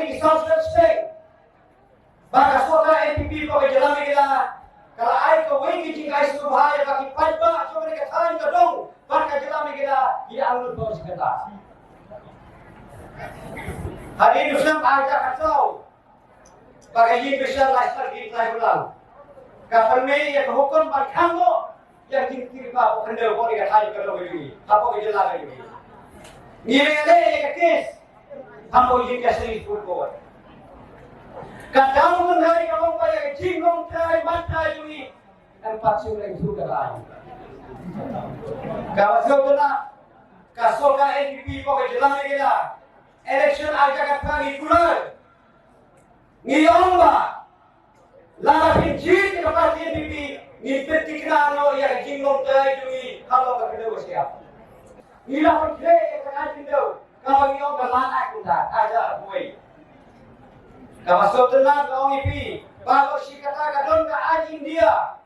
di Southern State. Baka soka NPP ko ke jalan gila. Kalau ai ko wengi jing ai su bahaya baki pajba so mereka thain ka dong. Baka jalan gila dia angut ko sikata. Hari Islam aja kacau. Baka yin bisa lifestyle di lai ulang. Kapan me ya hukum bar khango yang tinggi pa ko kende ko ni ka thain ka dong ni. Apo ke jalan ni. Ni le ya kes. Hambo yin ka seri pun ko. Kadang pun hari kamu bayar jingong try mata jui empat sudah itu kerana. Kalau sebenarnya kasoka NPP kau kejelang lagi lah. Election aja kata ni pular. Ni omba. Lama pinjit ke parti NPP ni petikna no ya jingong try jui kalau kau kedua siap. Ni lah pun kira kerana pinjau. Kalau ni omba lanak pun dah ada buai. Kalau sebenarnya kau ini, kalau si kata kadon ke anjing dia,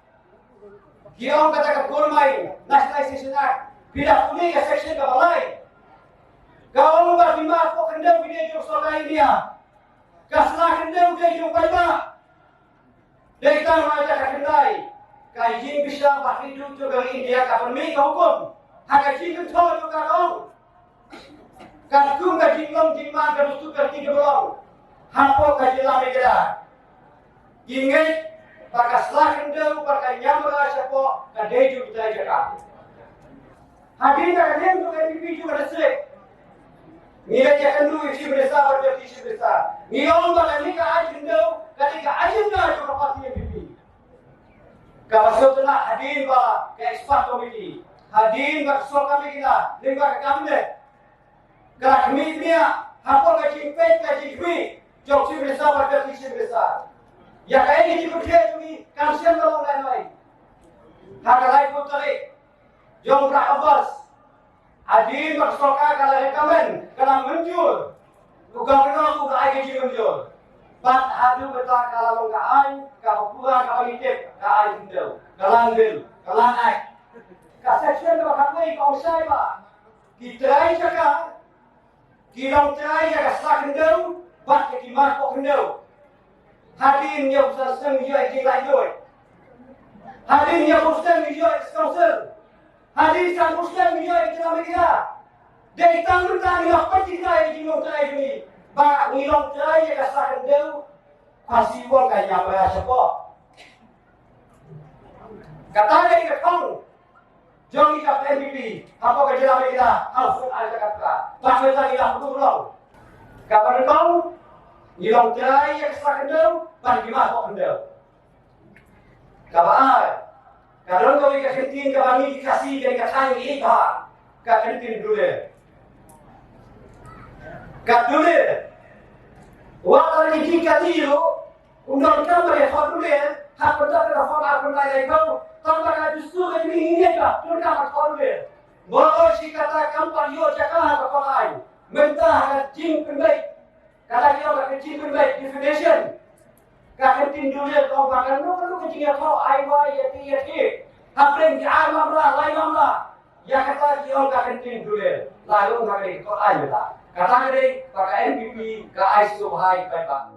dia orang kata ke kurmai, nasionalisasi nak, tidak punya ke section ke balai. Kau orang berlima, kau kendam video soal India, kaslah kendam video banyak. Dari tanah aja kendai, kajian bisa bahkan itu juga India kapan mereka hukum, hak kajian itu juga kau. Kalau kajian long jimat dan usul kajian belum. Hampo kajilah megera, ingat bagas lahan dulu pakai nyamra siapa kadeju kita jaga. Hadir kajian tu NPP juga resep. Nilai jangan dulu isi besar berjadi isi besar. Niom bagai ni kajian dulu, ketika kajian dah juga pasti NPP. Kalau setelah hadir bah ke expert komiti, hadir bah soal kami kita, lingkar kabinet. Kalau kami dia, hampo kajian pet kajian kami. Jauh si besar berjadi si besar. Ya kaya ini cikgu dia cumi kansian kalau lain-lain. Harga lain pun tarik. Jauh berabbas. Adil bersoka kalau rekamen, kalau menjur. Bukan kenal bukan aja cikgu menjur. Bat hadu betul kalau nggak ain, kalau kurang kalau itip, nggak ain hindau. Kalang bil, kalang aik. Kaseksian berapa kali kau saya kita aja kan. Kita aja kesak hindau. Bat ke kimar kok kendau. Hadir yang bersama dia je lanjut. Hadir yang bersama dia ekskonsel. Hadir yang bersama dia ekstrem media. Dari tanggung tanggung apa kita yang try ini. Ba ngilong try yang kasar kendau. Pasti wong kaya apa siapa. Kata dia ke kau. Jom kita NPP. Apa kerja media? Alfred aja kata. Bahasa kita betul. Kapan kau ngilong try yang kesal kendau, pada gimana kau kendau? Kapan? Kalau kau ikat kentin, kapan ini dikasih dari katanya ini bah, kat kentin dulu. Kat dulu. Walau ini jika dia, undang kamar ya kau dulu. Hak pertama reform aku lagi kau, tambah justru ini ini dah, tu kamar kau dulu. Bawa si kata kampanye yo cakap apa kau lain. Mentah jing penbaik. Kalau dia nak jing penbaik definition. Kalau tinjau dia kau bahkan lu kecil kau aywa yati. Apa yang dia mamla, lain mamla. Ya kata dia orang tinjau dia. Lalu nak kau aywa. Kata dia pakai NPP ke ISO high paper.